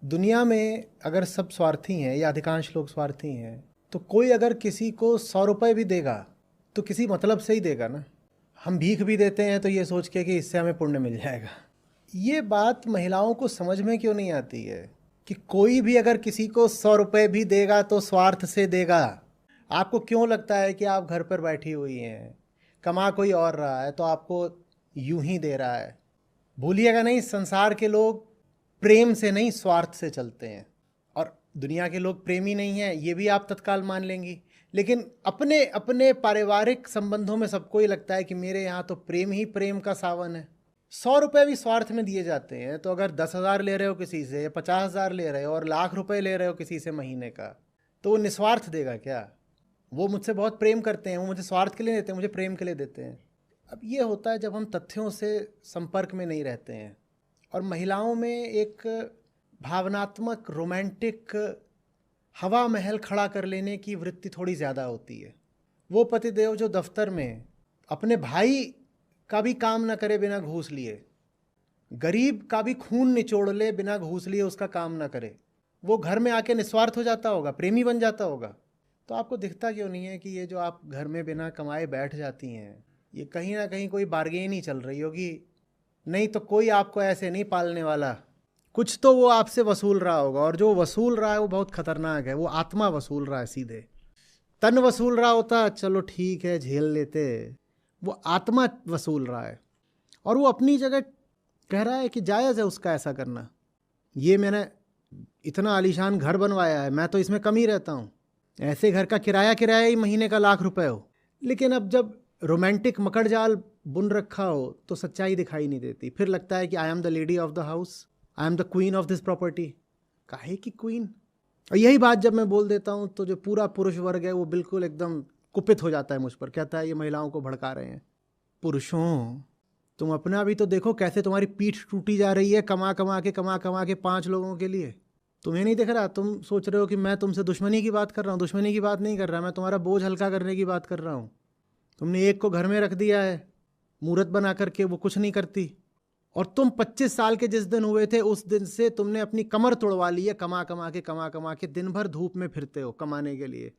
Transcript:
दुनिया में अगर सब स्वार्थी हैं या अधिकांश लोग स्वार्थी हैं तो कोई अगर किसी को 100 रुपए भी देगा तो किसी मतलब से ही देगा ना। हम भीख भी देते हैं तो ये सोच के कि इससे हमें पुण्य मिल जाएगा। ये बात महिलाओं को समझ में क्यों नहीं आती है कि कोई भी अगर किसी को 100 रुपए भी देगा तो स्वार्थ से देगा। आपको क्यों लगता है कि आप घर पर बैठी हुई हैं, कमा कोई और रहा है तो आपको यूं ही दे रहा है। भूलिएगा नहीं, संसार के लोग प्रेम से नहीं स्वार्थ से चलते हैं। और दुनिया के लोग प्रेमी नहीं हैं ये भी आप तत्काल मान लेंगी, लेकिन अपने अपने पारिवारिक संबंधों में सबको ही लगता है कि मेरे यहाँ तो प्रेम ही प्रेम का सावन है। 100 रुपए भी स्वार्थ में दिए जाते हैं तो अगर 10,000 ले रहे हो किसी से, 50,000 ले रहे हो और लाख रुपए ले रहे हो किसी से महीने का, तो वो निस्वार्थ देगा क्या? वो मुझसे बहुत प्रेम करते हैं, वो मुझे स्वार्थ के लिए देते हैं, मुझे प्रेम के लिए देते हैं। अब ये होता है जब हम तथ्यों से संपर्क में नहीं रहते हैं। और महिलाओं में एक भावनात्मक रोमांटिक हवा महल खड़ा कर लेने की वृत्ति थोड़ी ज़्यादा होती है। वो पतिदेव जो दफ्तर में अपने भाई का भी काम ना करे बिना घूस लिए, गरीब का भी खून निचोड़ ले बिना घूस लिए उसका काम ना करे, वो घर में आके निस्वार्थ हो जाता होगा, प्रेमी बन जाता होगा। तो आपको दिखता क्यों नहीं है कि ये जो आप घर में बिना कमाए बैठ जाती हैं, ये कहीं ना कहीं कोई बार्गेन ही चल रही होगी। नहीं तो कोई आपको ऐसे नहीं पालने वाला, कुछ तो वो आपसे वसूल रहा होगा। और जो वसूल रहा है वो बहुत खतरनाक है, वो आत्मा वसूल रहा है। सीधे तन वसूल रहा होता चलो ठीक है झेल लेते, वो आत्मा वसूल रहा है। और वो अपनी जगह कह रहा है कि जायज़ है उसका ऐसा करना। ये मैंने इतना आलीशान घर बनवाया है, मैं तो इसमें कम ही रहता हूँ, ऐसे घर का किराया ही महीने का लाख रुपए हो। लेकिन अब जब रोमांटिक मकड़ जाल बुन रखा हो तो सच्चाई दिखाई नहीं देती। फिर लगता है कि I am the lady of the house, I am the queen of this property. काहे की क्वीन? और यही बात जब मैं बोल देता हूँ तो जो पूरा पुरुष वर्ग है वो बिल्कुल एकदम कुपित हो जाता है मुझ पर, कहता है ये महिलाओं को भड़का रहे हैं। पुरुषों, तुम अपना भी तो देखो कैसे तुम्हारी पीठ टूटी जा रही है कमा कमा के 5 लोगों के लिए। तुम्हें नहीं दिख रहा? तुम सोच रहे हो कि मैं तुमसे दुश्मनी की बात कर रहा हूँ। दुश्मनी की बात नहीं कर रहा, मैं तुम्हारा बोझ हल्का करने की बात कर रहा हूँ। तुमने एक को घर में रख दिया है मूर्त बना करके, वो कुछ नहीं करती। और तुम 25 साल के जिस दिन हुए थे उस दिन से तुमने अपनी कमर तोड़वा ली है, कमा कमा के दिन भर धूप में फिरते हो कमाने के लिए।